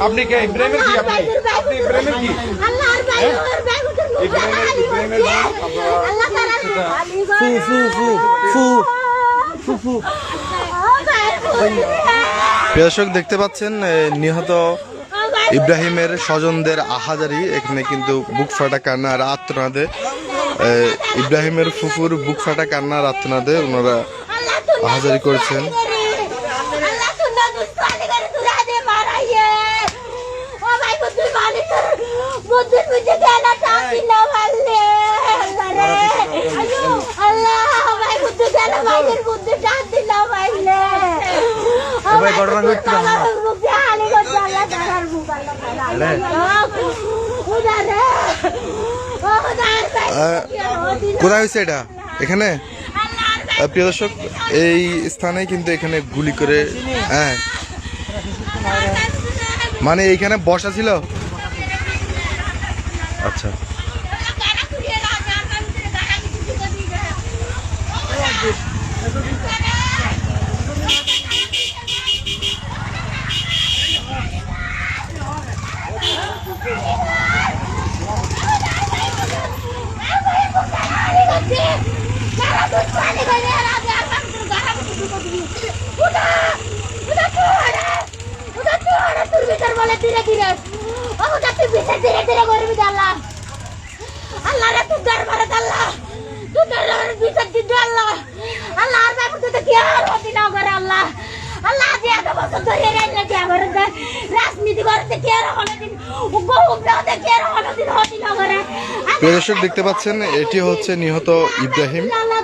আপনি কে ইব্রাহিমের কি আপনি ইব্রাহিমের কি আল্লাহর ভাই ওর ভাই ওদের মুখে গালি বলছে আল্লাহ তাআলা ফু ফু ফু দর্শক দেখতে পাচ্ছেন নিহত ইব্রাহিমের স্বজনদের আহাজারি। এখানে কিন্তু বুক ফাটা কান্নার আর্তনাদে ইব্রাহিমের ফুফুর বুক ফাটা কান্নার আর্তনাদে ওনারা আহাজারি করেছেন। কোথায় হয়েছে এটা? এখানে প্রিয় দর্শক এই স্থানে কিন্তু এখানে গুলি করে, হ্যাঁ মানে এইখানে বসা ছিল। আচ্ছা দর্শক দেখতে পাচ্ছেন এটি হচ্ছে নিহত ইব্রাহিম। আল্লাহ